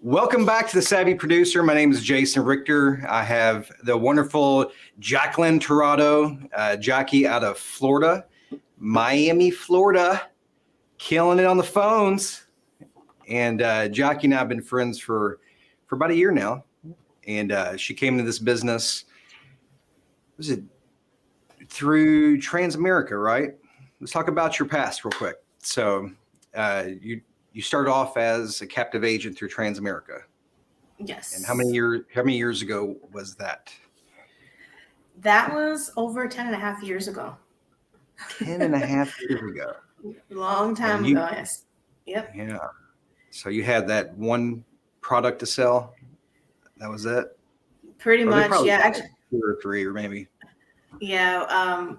Welcome back to the Savvy Producer. My name is Jason Richter. I have the wonderful Jacqueline Tirado, Jackie out of Florida, Miami, Florida, killing it on the phones. And Jackie and I have been friends for about a year now. And she came into this business, was it through Transamerica, right? Let's talk about your past real quick. So you started off as a captive agent through Transamerica. Yes. And how many years ago was that? That was over 10 and a half years ago. 10 and a half years ago. Long time ago, yes. Yep. Yeah. So you had that one product to sell? That was it? Pretty much, yeah. Actually, 2 or 3 or maybe. Yeah.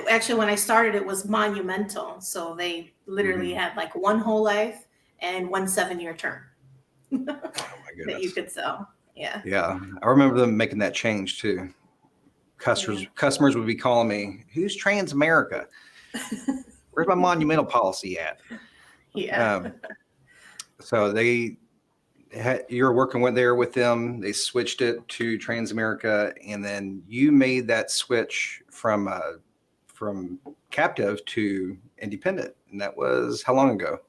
Actually, when I started, it was monumental. So they literally had like one whole life and 1 7-year term. Oh my goodness. That you could sell. Yeah. Yeah. I remember them making that change too. Customers would be calling me, "Who's Transamerica? Where's my monumental policy at?" Yeah. So you're working there with them. They switched it to Transamerica, and then you made that switch from captive to independent. And that was how long ago?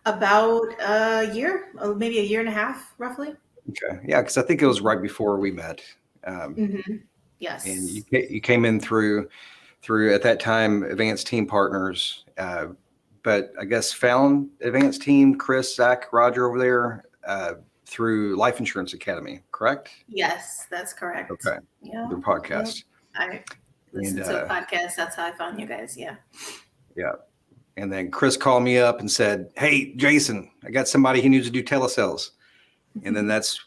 About a year, maybe a year and a half, roughly. Okay. Yeah, because I think it was right before we met. Yes. And you came in through at that time Advanced Team Partners, but I guess found Advanced Team, Chris, Zach, Roger over there through Life Insurance Academy, correct? Yes, that's correct. Okay. Yeah. Their podcast. I listened to a podcast. That's how I found you guys. Yeah. Yeah. And then Chris called me up and said, "Hey, Jason, I got somebody who needs to do telesales." And then that's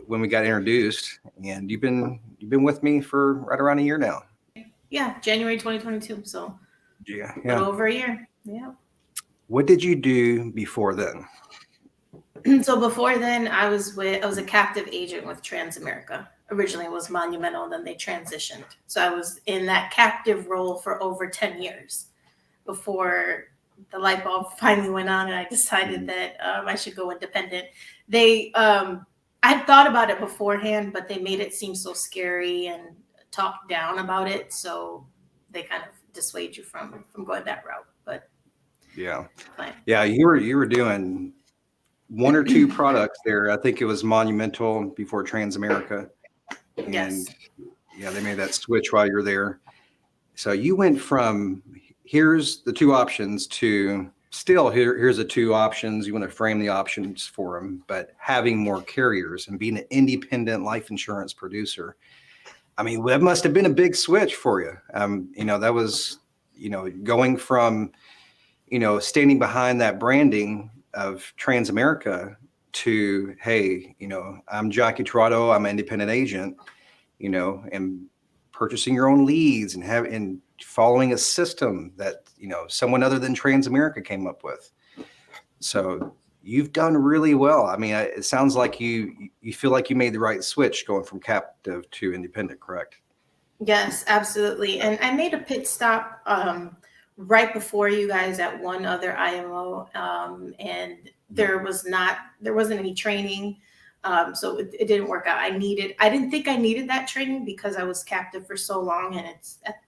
when we got introduced. And you've been with me for right around a year now. Yeah, January 2022. So yeah, over a year. Yeah. What did you do before then? So before then, I was a captive agent with Transamerica. Originally, it was Monumental, then they transitioned. So I was in that captive role for over 10 years before the light bulb finally went on, and I decided that I should go independent. I thought about it beforehand, but they made it seem so scary and talked down about it, so they kind of dissuade you from going that route. But yeah, fine. Yeah, you were doing 1 or 2 products there. I think it was Monumental before Transamerica. And yes. Yeah, they made that switch while you're there. So you went from here's the 2 options to still here's the 2 options. You want to frame the options for them, but having more carriers and being an independent life insurance producer. I mean, that must have been a big switch for you. That was, going from, standing behind that branding of Transamerica to, hey, I'm Jackie Tirado, I'm an independent agent, and purchasing your own leads and following a system that, someone other than Transamerica came up with. So you've done really well. I mean, it sounds like you feel like you made the right switch going from captive to independent, correct? Yes, absolutely. And I made a pit stop right before you guys at one other IMO, and there wasn't any training, so it didn't work out. I didn't think I needed that training because I was captive for so long, and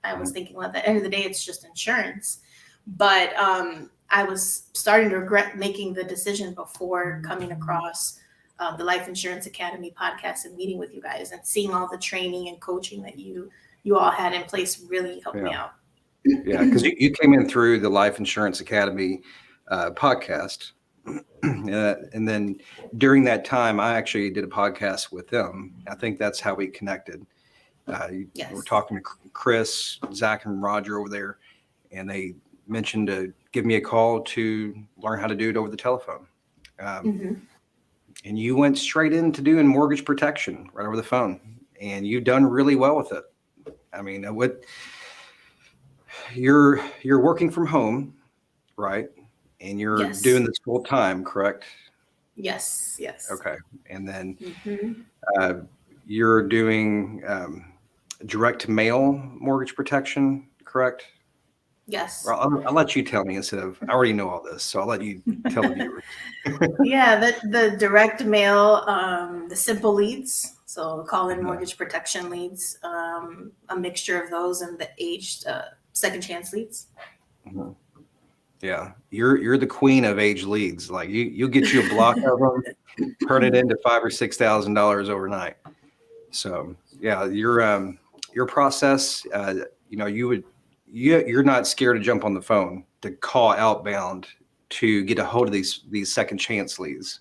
I was thinking, well, at the end of the day, it's just insurance. But I was starting to regret making the decision before coming across the Life Insurance Academy podcast and meeting with you guys and seeing all the training and coaching that you all had in place really helped me out. Yeah, because you came in through the Life Insurance Academy podcast. And then during that time, I actually did a podcast with them. I think that's how we connected. Yes. We're talking to Chris, Zach, and Roger over there, and they mentioned to give me a call to learn how to do it over the telephone. And you went straight into doing mortgage protection right over the phone, and you've done really well with it. I mean, you're working from home, right? And you're doing this full time, correct? Yes. Okay. And then you're doing direct mail mortgage protection, correct? Yes. Well, I'll let you tell me instead of, I already know all this, so I'll let you tell the viewers. Yeah, the direct mail, the simple leads, so call in Mhm. mortgage protection leads, a mixture of those and the aged second chance leads. Mhm. Yeah, you're the queen of age leads. Like you'll get you a block of them, turn it into $5,000 or $6,000 overnight. So yeah, your process, you're not scared to jump on the phone to call outbound to get a hold of these second chance leads.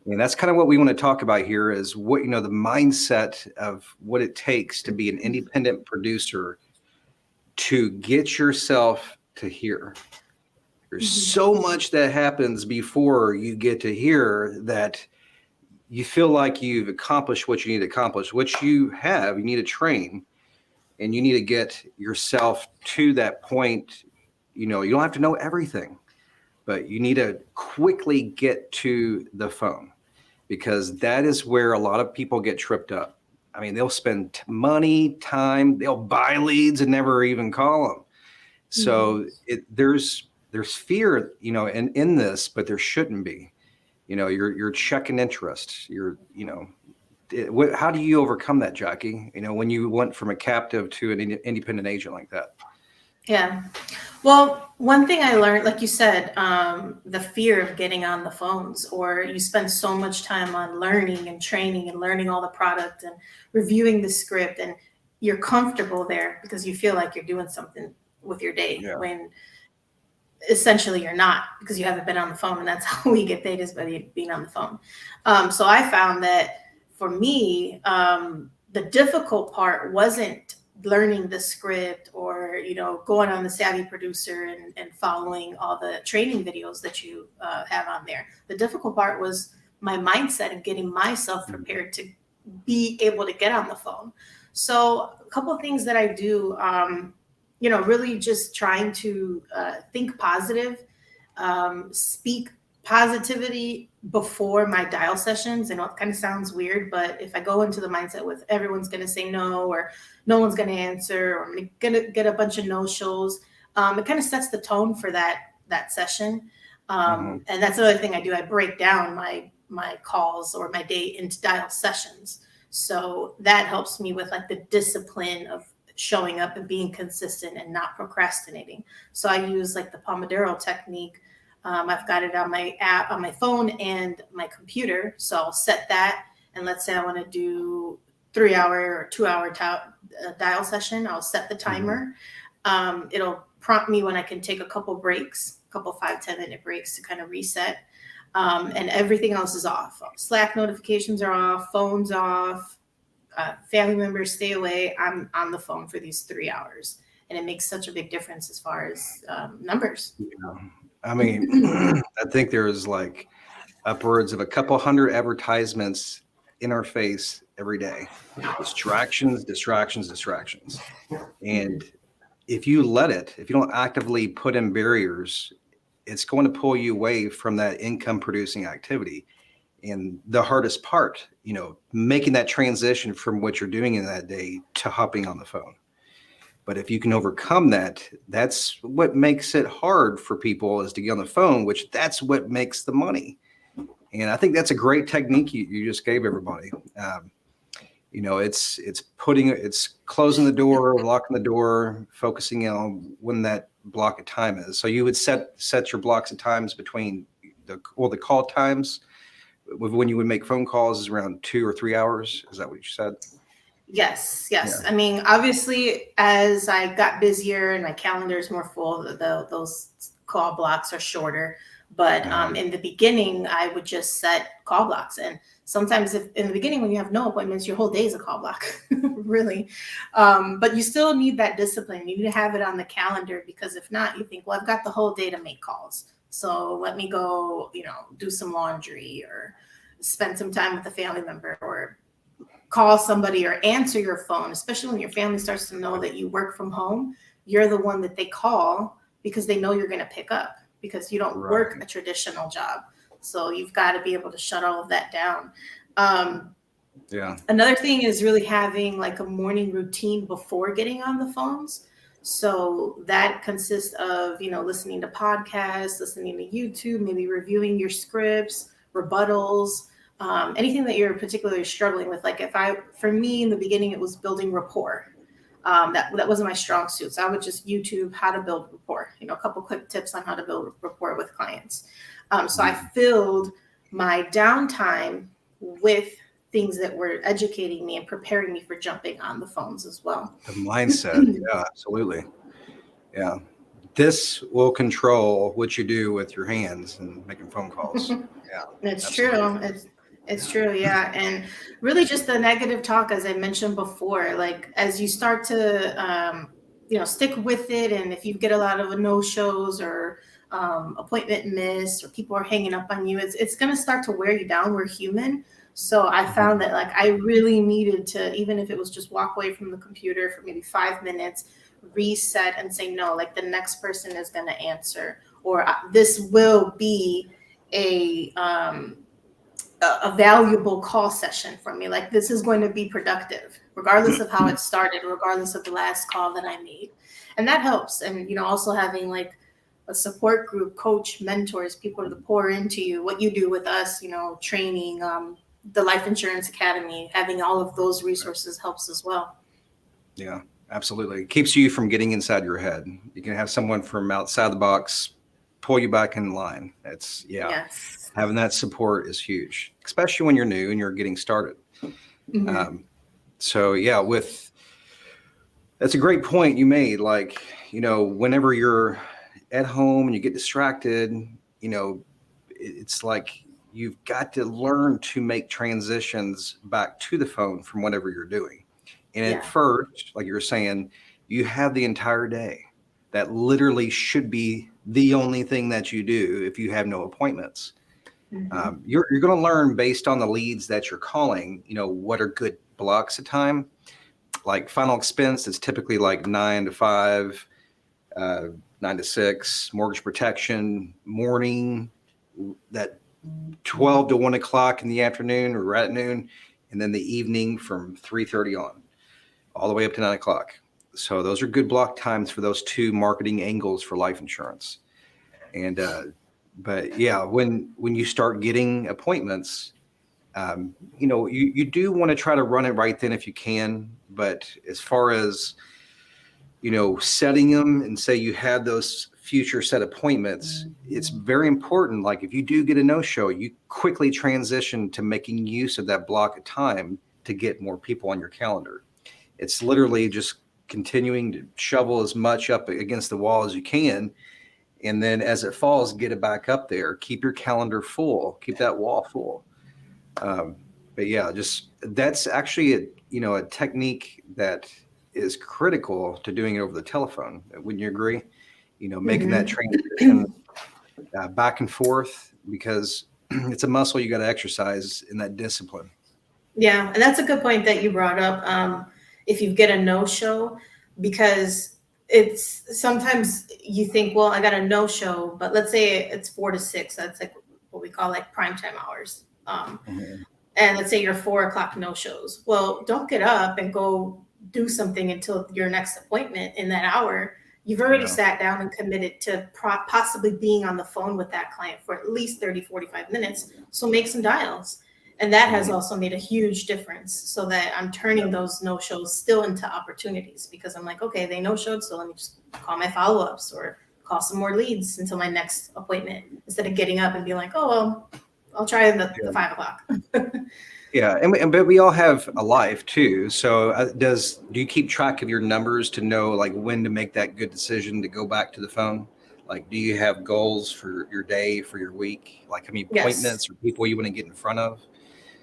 And that's kind of what we want to talk about here is what, the mindset of what it takes to be an independent producer to get yourself to here. There's so much that happens before you get to here that you feel like you've accomplished what you need to accomplish, which you have. You need to train and you need to get yourself to that point. You don't have to know everything, but you need to quickly get to the phone because that is where a lot of people get tripped up. I mean, they'll spend money, time, they'll buy leads and never even call them. So there's fear, in this, but there shouldn't be. You're checking interest. How do you overcome that, Jackie? When you went from a captive to an independent agent like that? Yeah. Well, one thing I learned, like you said, the fear of getting on the phones, or you spend so much time on learning and training and learning all the product and reviewing the script, and you're comfortable there because you feel like you're doing something with your day when essentially you're not, because you haven't been on the phone, and that's how we get paid, is by being on the phone. So I found that for me, the difficult part wasn't learning the script or going on the Savvy Producer and following all the training videos that you have on there. The difficult part was my mindset and getting myself prepared to be able to get on the phone. So a couple of things that I do, really just trying to think positive, speak positivity before my dial sessions. I know it kind of sounds weird, but if I go into the mindset with everyone's going to say no, or no one's going to answer, or I'm going to get a bunch of no-shows, it kind of sets the tone for that session. And that's another thing I do. I break down my calls or my day into dial sessions. So that helps me with like the discipline of showing up and being consistent and not procrastinating. So I use like the Pomodoro technique. I've got it on my app, on my phone and my computer. So I'll set that. And let's say I want to do 3-hour or 2-hour dial session. I'll set the timer. It'll prompt me when I can take a couple breaks, a couple 5-10 minute breaks to kind of reset. And everything else is off. Slack notifications are off, phones off, family members stay away. I'm on the phone for these 3 hours. And it makes such a big difference as far as numbers. Yeah. I mean, I think there's like upwards of a couple hundred advertisements in our face every day. Distractions, distractions, distractions. And if you don't actively put in barriers, it's going to pull you away from that income producing activity. And the hardest part, making that transition from what you're doing in that day to hopping on the phone. But if you can overcome that, that's what makes it hard for people is to get on the phone, which that's what makes the money. And I think that's a great technique you just gave everybody. It's closing the door, locking the door, focusing on when that block of time is. So you would set your blocks of times between the call times when you would make phone calls is around 2 or 3 hours. Is that what you said? Yes. Yeah. I mean, obviously, as I got busier and my calendar is more full, those call blocks are shorter. But in the beginning, I would just set call blocks. And sometimes in the beginning, when you have no appointments, your whole day is a call block, really. But you still need that discipline. You need to have it on the calendar, because if not, you think, well, I've got the whole day to make calls. So let me go, do some laundry or spend some time with a family member or call somebody or answer your phone, especially when your family starts to know that you work from home. You're the one that they call because they know you're going to pick up, because you don't work a traditional job. So you've got to be able to shut all of that down. Another thing is really having like a morning routine before getting on the phones. So that consists of, listening to podcasts, listening to YouTube, maybe reviewing your scripts, rebuttals, anything that you're particularly struggling with. Like for me in the beginning, it was building rapport. That wasn't my strong suit. So I would just YouTube how to build rapport, a couple quick tips on how to build rapport with clients. So I filled my downtime with things that were educating me and preparing me for jumping on the phones as well. The mindset. Yeah, absolutely. Yeah. This will control what you do with your hands and making phone calls. Yeah. It's absolutely. true. It's true. Yeah. And really just the negative talk, as I mentioned before, like as you start to, stick with it. And if you get a lot of no-shows or appointment missed or people are hanging up on you, it's going to start to wear you down. We're human. So I found that like I really needed to, even if it was just walk away from the computer for maybe 5 minutes, reset and say, no, like the next person is going to answer, or this will be a valuable call session for me. Like this is going to be productive, regardless of how it started, regardless of the last call that I made. And that helps. And, also having like a support group, coach, mentors, people to pour into you, what you do with us, training, the Life Insurance Academy, having all of those resources helps as well. Yeah, absolutely. It keeps you from getting inside your head. You can have someone from outside the box pull you back in line. Yes. Having that support is huge, especially when you're new and you're getting started. Mm-hmm. That's a great point you made. Like, whenever you're at home and you get distracted, it's like you've got to learn to make transitions back to the phone from whatever you're doing. And at first, like you were saying, you have the entire day. That literally should be the only thing that you do if you have no appointments. Mm-hmm. You're going to learn based on the leads that you're calling, what are good blocks of time. Like final expense is typically like 9 to 5, 9 to 6, mortgage protection, morning, that 12 to 1 o'clock in the afternoon or at noon, and then the evening from 3:30 on, all the way up to 9 o'clock. So those are good block times for those two marketing angles for life insurance. And but yeah, when you start getting appointments, you do want to try to run it right then if you can. But as far as setting them and say you have those future set appointments, it's very important. Like if you do get a no-show, you quickly transition to making use of that block of time to get more people on your calendar. It's literally just continuing to shovel as much up against the wall as you can. And then as it falls, get it back up there. Keep your calendar full. Keep that wall full. But yeah, just that's actually a technique that is critical to doing it over the telephone. Wouldn't you agree? Making that transition back and forth, because it's a muscle you got to exercise in that discipline. Yeah, and that's a good point that you brought up. If you get a no-show, because it's sometimes you think, well, I got a no-show, but let's say it's 4 to 6. That's like what we call like primetime hours. And let's say you're 4 o'clock no-shows. Well, don't get up and go do something until your next appointment in that hour. You've already sat down and committed to possibly being on the phone with that client for at least 30, 45 minutes. So make some dials. And that has also made a huge difference, so that I'm turning those no-shows still into opportunities, because I'm like, okay, they no-showed, so let me just call my follow-ups or call some more leads until my next appointment, instead of getting up and being like, oh, well, I'll try the 5 o'clock. Yeah, but we all have a life too. So do you keep track of your numbers to know like when to make that good decision to go back to the phone? Like, do you have goals for your day, for your week? Like how many appointments or people you want to get in front of?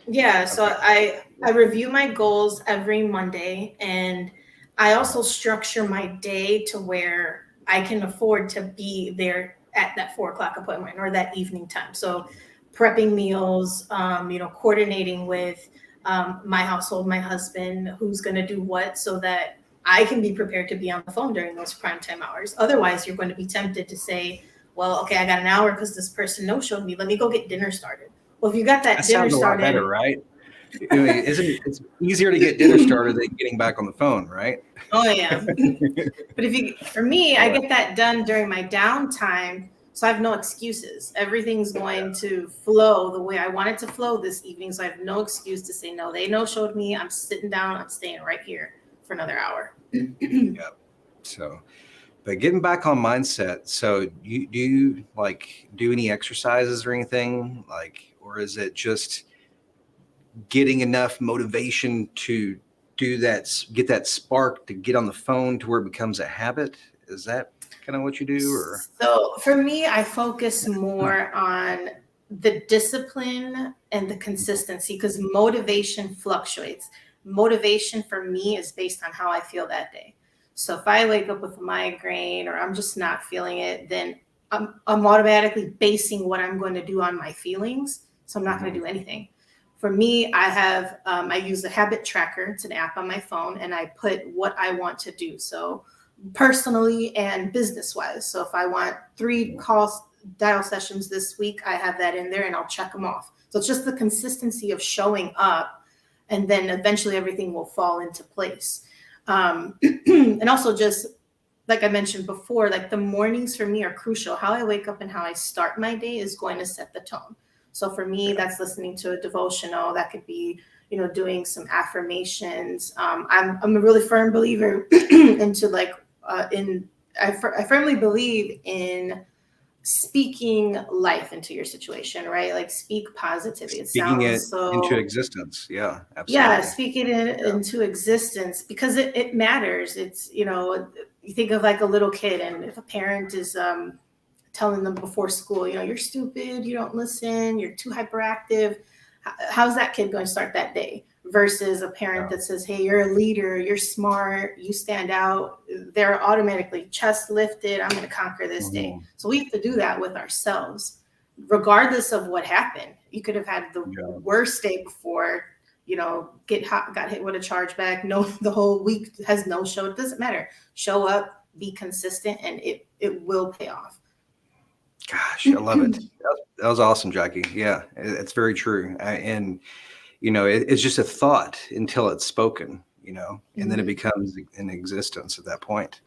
Yeah, so I review my goals every Monday, and I also structure my day to where I can afford to be there at that 4 o'clock appointment or that evening time. So prepping meals, coordinating with my household, my husband, who's going to do what, so that I can be prepared to be on the phone during those primetime hours. Otherwise, you're going to be tempted to say, well, okay, I got an hour because this person no-showed me. Let me go get dinner started. Well, if you got that dinner sounds a lot started, better, right? It's easier to get dinner started than getting back on the phone, right? Oh yeah. But for me, I get that done during my downtime. So I have no excuses. Everything's going to flow the way I want it to flow this evening. So I have no excuse to say no. They no-showed me. I'm sitting down. I'm staying right here for another hour. Yeah. So, but getting back on mindset. So you like do any exercises or anything or is it just getting enough motivation to do that, get that spark to get on the phone to where it becomes a habit? Is that kind of what you do? Or so for me, I focus more on the discipline and the consistency because motivation fluctuates. Motivation for me is based on how I feel that day. So if I wake up with a migraine or I'm just not feeling it, then I'm automatically basing what I'm going to do on my feelings. So I'm not going to do anything. For me, I use the habit tracker. It's an app on my phone, and I put what I want to do. So personally and business wise. So if I want 3 dial sessions this week, I have that in there and I'll check them off. So it's just the consistency of showing up, and then eventually everything will fall into place. And also just like I mentioned before, like the mornings for me are crucial. How I wake up and how I start my day is going to set the tone. So for me, that's listening to a devotional. That could be, doing some affirmations. I'm a really firm believer into I firmly believe in speaking life into your situation, right? Like speak positivity. speaking it into existence. Yeah, absolutely. Yeah, speak it into existence because it matters. It's, you think of like a little kid, and if a parent is telling them before school, you're stupid, you don't listen, you're too hyperactive. How's that kid going to start that day? Versus a parent that says, hey, you're a leader, you're smart, you stand out. They're automatically chest lifted. I'm going to conquer this day. So we have to do that with ourselves, regardless of what happened. You could have had the worst day before, got hit with a chargeback. No, the whole week has no show. It doesn't matter. Show up, be consistent, and it will pay off. Gosh, I love it. That was awesome, Jackie. Yeah, it's very true. It's just a thought until it's spoken, and then it becomes an existence at that point.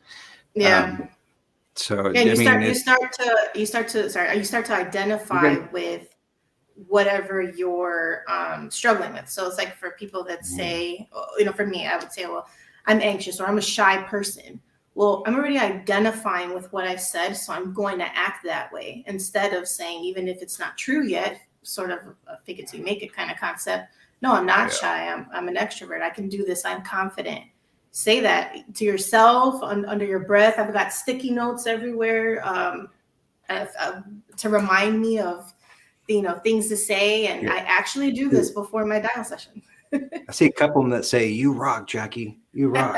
Yeah. You start to identify with whatever you're struggling with. So it's like for people that say, for me, I would say, well, I'm anxious or I'm a shy person. Well, I'm already identifying with what I said, so I'm going to act that way instead of saying, even if it's not true yet, sort of a fake it till you make it kind of concept. No, I'm not shy. I'm an extrovert. I can do this. I'm confident. Say that to yourself under your breath. I've got sticky notes everywhere to remind me of, things to say. And I actually do this before my dial session. I see a couple of them that say, you rock, Jackie, you rock.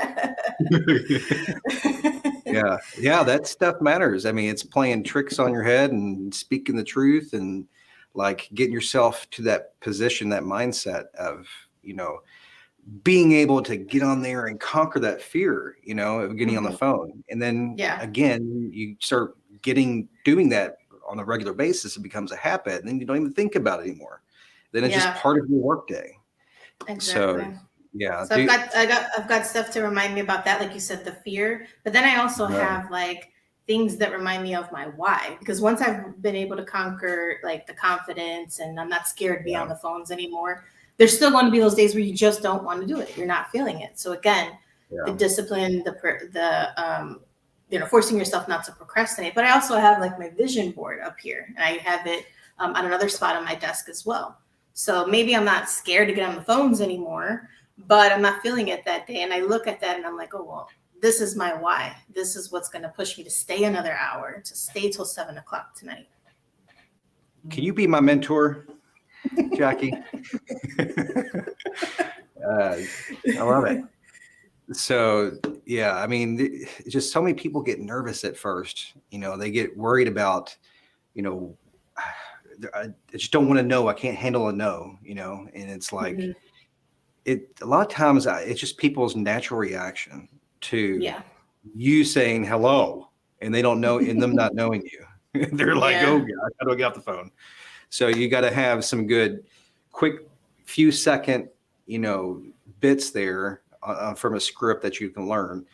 Yeah, that stuff matters. I mean, it's playing tricks on your head and speaking the truth and like getting yourself to that position, that mindset of, being able to get on there and conquer that fear, of getting on the phone. And then again, you start doing that on a regular basis. It becomes a habit, and then you don't even think about it anymore. Then it's just part of your workday. Exactly. So yeah. So I've got stuff to remind me about that, like you said, the fear. But then I also have like things that remind me of my why. Because once I've been able to conquer like the confidence and I'm not scared to be on the phones anymore, there's still going to be those days where you just don't want to do it. You're not feeling it. So again, the discipline, forcing yourself not to procrastinate. But I also have like my vision board up here, and I have it on another spot on my desk as well. So maybe I'm not scared to get on the phones anymore, but I'm not feeling it that day. And I look at that and I'm like, oh, well, this is my why. This is what's going to push me to stay another hour, to stay till 7:00 tonight. Can you be my mentor, Jackie? I love it. So, yeah, I mean, just so many people get nervous at first. They get worried about, I just don't want to know. I can't handle a no, and it's like, a lot of times it's just people's natural reaction to you saying hello, and they don't know, and them not knowing you. They're like, oh God, how do I get off the phone? So you got to have some good, quick, few second bits there from a script that you can learn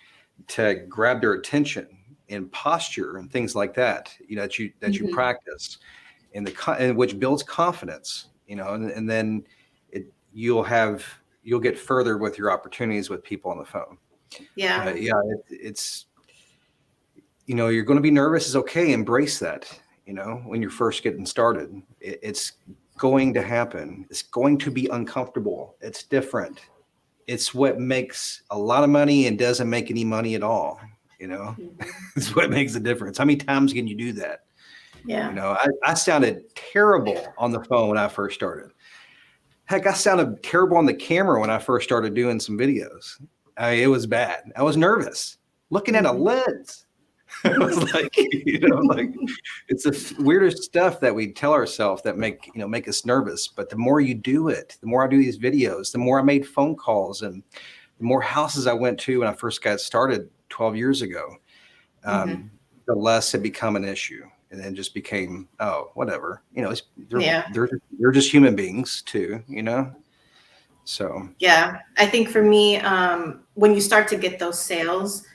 to grab their attention and posture and things like that, that you practice, and which builds confidence, and then you'll get further with your opportunities with people on the phone. Yeah. It's you're going to be nervous is okay. Embrace that. When you're first getting started, it's going to happen. It's going to be uncomfortable. It's different. It's what makes a lot of money and doesn't make any money at all. It's what makes the difference. How many times can you do that? Yeah. I sounded terrible on the phone when I first started. Heck, I sounded terrible on the camera when I first started doing some videos. It was bad. I was nervous looking at a lens. I was like, it's the weirdest stuff that we tell ourselves that make us nervous. But the more you do it, the more I do these videos, the more I made phone calls, and the more houses I went to when I first got started 12 years ago, the less it become an issue. And then just became, whatever, they're just human beings too, So. Yeah. I think for me, when you start to get those sales,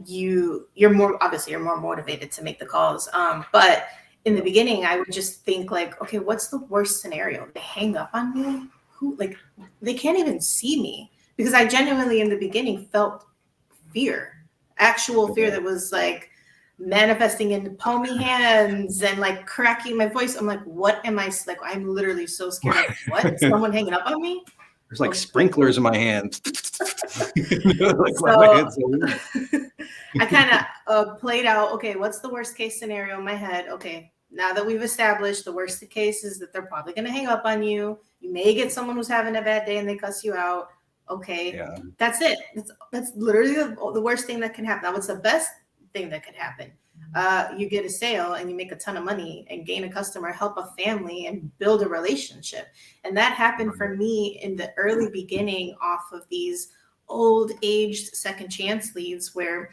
you're more motivated to make the calls. But in the beginning, I would just think like, okay, what's the worst scenario? They hang up on me? They can't even see me, because I genuinely in the beginning felt actual fear that was like manifesting into palmy hands and like cracking my voice. I'm like, what am I like? I'm literally so scared. Like, what? Someone hanging up on me? There's like sprinklers in my hands. I kind of played out, okay, what's the worst case scenario in my head? Okay, now that we've established the worst case is that they're probably going to hang up on you. You may get someone who's having a bad day and they cuss you out. Okay, That's it. That's literally the worst thing that can happen. Now, what's the best thing that could happen? You get a sale and you make a ton of money and gain a customer, help a family, and build a relationship. And that happened for me in the early beginning off of these old aged second chance leads, where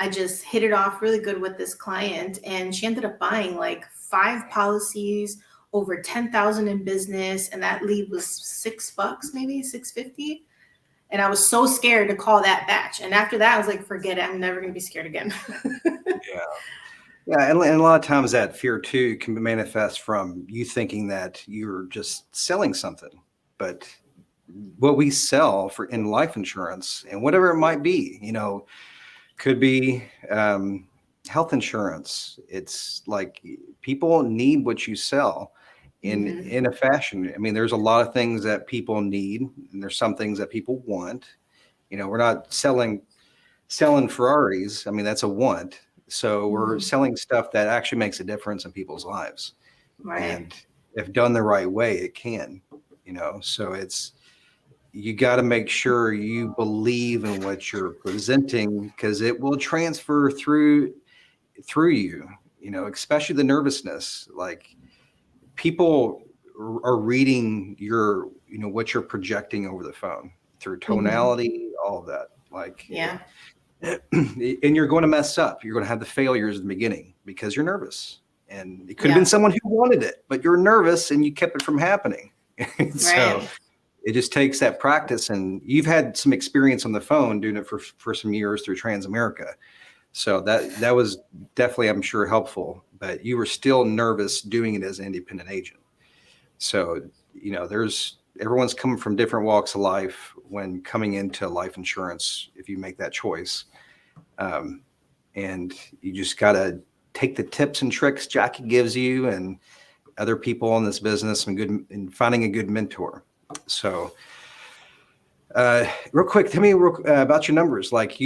I just hit it off really good with this client, and she ended up buying like 5 policies, over 10,000 in business, and that lead was $6, maybe $6.50. And I was so scared to call that batch. And after that, I was like, forget it. I'm never going to be scared again. Yeah. And a lot of times that fear too can manifest from you thinking that you're just selling something. But what we sell in life insurance, and whatever it might be, could be health insurance. It's like people need what you sell in a fashion. I mean, there's a lot of things that people need, and there's some things that people want. We're not selling Ferraris. I mean, that's a want. So we're selling stuff that actually makes a difference in people's lives. Right. And if done the right way, it can, so you got to make sure you believe in what you're presenting, because it will transfer through you, especially the nervousness. Like, people are reading what you're projecting over the phone through tonality, all of that. Like, and you're going to mess up. You're going to have the failures in the beginning because you're nervous, and it could have been someone who wanted it, but you're nervous and you kept it from happening. So it just takes that practice, and you've had some experience on the phone doing it for some years through Transamerica. So that was definitely, I'm sure, helpful, but you were still nervous doing it as an independent agent. So, everyone's coming from different walks of life when coming into life insurance, if you make that choice. And you just got to take the tips and tricks Jackie gives you and other people in this business, and finding a good mentor. So, real quick, tell me about your numbers. Like,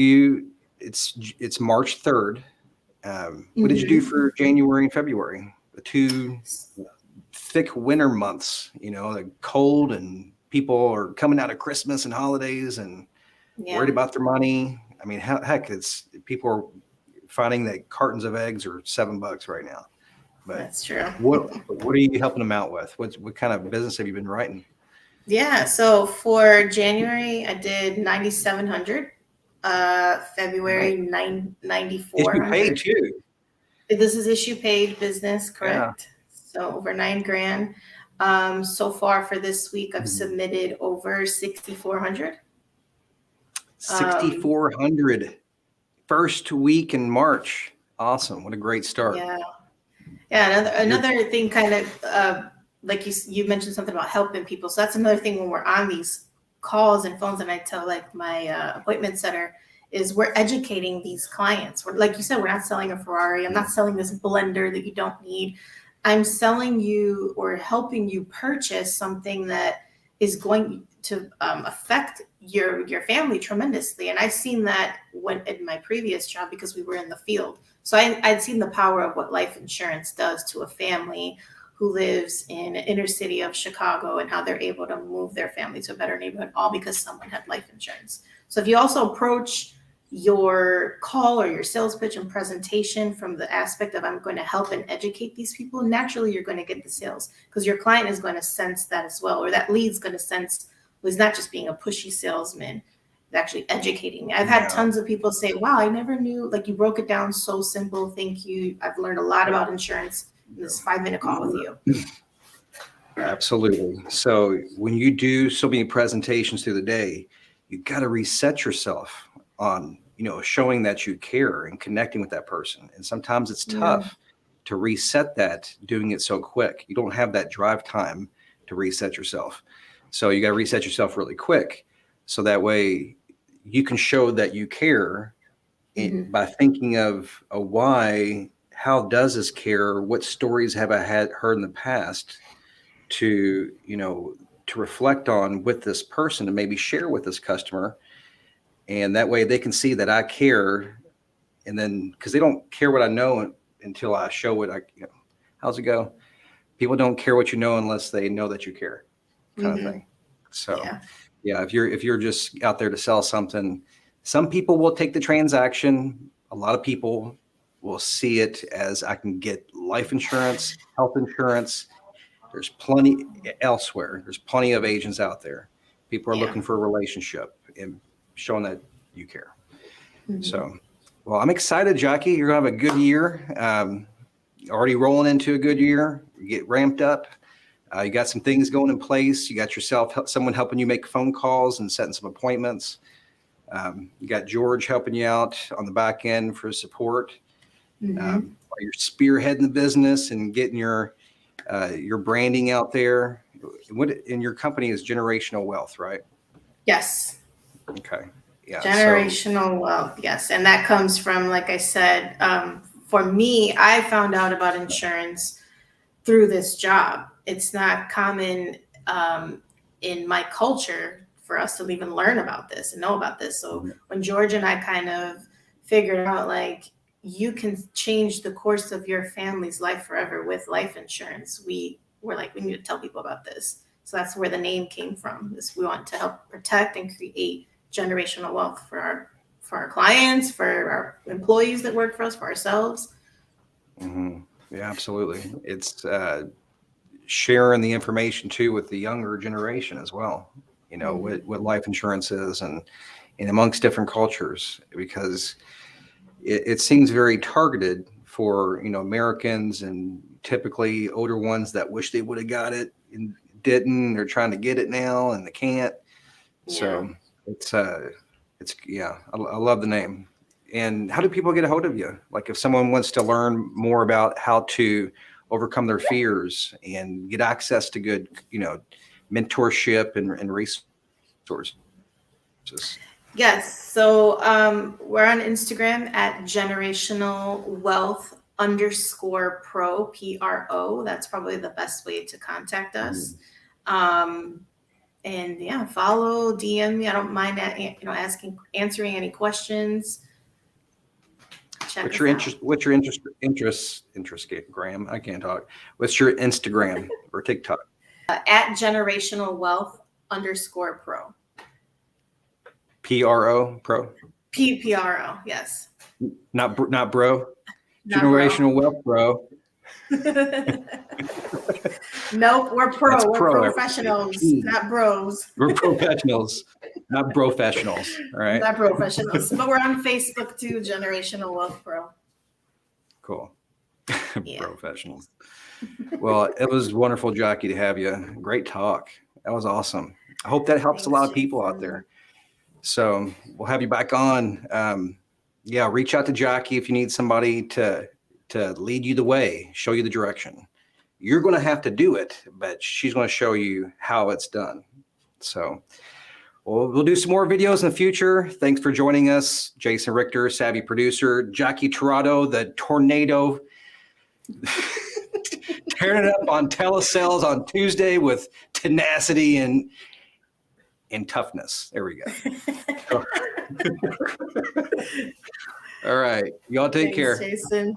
it's March 3rd. What did you do for January and February? The 2 thick winter months, the cold, and people are coming out of Christmas and holidays and worried about their money. I mean, heck, people are finding that cartons of eggs are $7 right now. But that's true. What are you helping them out with? What kind of business have you been writing? Yeah. So for January, I did 9,700. February 9,400. Issue paid too. This is issue paid business, correct? Yeah. So over $9,000. So far for this week, I've submitted over 6,400. 6,400 first week in March. Awesome. What a great start. Yeah. Yeah. Another thing kind of, like you mentioned something about helping people. So that's another thing when we're on these calls and phones, and I tell like my appointment setter is we're educating these clients. Like you said, we're not selling a Ferrari. I'm not selling this blender that you don't need. I'm selling you or helping you purchase something that is going to affect your family tremendously. And I've seen that when in my previous job because we were in the field. So I'd seen the power of what life insurance does to a family who lives in an inner city of Chicago and how they're able to move their family to a better neighborhood, all because someone had life insurance. So if you also approach your call or your sales pitch and presentation from the aspect of I'm going to help and educate these people, naturally you're going to get the sales because your client is going to sense that as well, or that lead's going to sense was not just being a pushy salesman, actually educating me. I've had tons of people say, wow, I never knew, like you broke it down so simple. Thank you. I've learned a lot about insurance in this 5-minute call with you. Absolutely. So when you do so many presentations through the day, you got to reset yourself on, showing that you care and connecting with that person. And sometimes it's tough to reset that doing it so quick. You don't have that drive time to reset yourself. So you got to reset yourself really quick. So that way you can show that you care by thinking of a why, how does this care? What stories have I heard in the past to reflect on with this person and maybe share with this customer. And that way they can see that I care. And then, because they don't care what I know until I show it. How's it go? People don't care what you know unless they know that you care, kind of thing. So yeah, if you're just out there to sell something, some people will take the transaction. A lot of people will see it as I can get life insurance, health insurance. There's plenty elsewhere. There's plenty of agents out there. People are looking for a relationship and showing that you care. So, well, I'm excited, Jackie. You're going to have a good year. Already rolling into a good year. You get ramped up. You got some things going in place. You got someone helping you make phone calls and setting some appointments. You got George helping you out on the back end for support. You're spearheading the business and getting your branding out there. What in your company is Generational Wealth, right? Yes. Okay. Yeah. Generational wealth. Yes. And that comes from, like I said, for me, I found out about insurance through this job. It's not common in my culture for us to even learn about this and know about this. So when George and I kind of figured out, like, you can change the course of your family's life forever with life insurance, we were like, we need to tell people about this. So that's where the name came from. We want to help protect and create generational wealth for our clients, for our employees that work for us, for ourselves. Yeah, absolutely. It's sharing the information too with the younger generation as well. What life insurance is and amongst different cultures, because it seems very targeted for Americans and typically older ones that wish they would have got it and didn't. They're trying to get it now and they can't. So I love the name. And how do people get a hold of you? Like if someone wants to learn more about how to overcome their fears and get access to good, mentorship and resources. Yes. So we're on Instagram at generational wealth _pro, PRO. That's probably the best way to contact us. And follow, DM me. I don't mind answering any questions. What's your interest, Graham? I can't talk. What's your Instagram or TikTok? At generational wealth _pro. PRO, pro? PRO, yes. Not bro. Not Generational wealth, bro. Nope, we're pro. That's we're pro, professionals, not bros. We're professionals, not professionals. All right. Not professionals, but we're on Facebook too, Generational Wealth Pro. Cool. Professionals. Well, it was wonderful, Jackie, to have you. Great talk. That was awesome. I hope that helps a lot Thanks, of people out Jason. there. So we'll have you back on. Yeah, reach out to Jackie if you need somebody to lead you the way, show you the direction. You're going to have to do it, but she's going to show you how it's done. So we'll do some more videos in the future. Thanks for joining us. Jason Richter, Savvy Producer, Jackie Tirado, the tornado, tearing it up on telesales on Tuesday with tenacity and toughness. There we go. All right. Y'all take Thanks, care. Jason.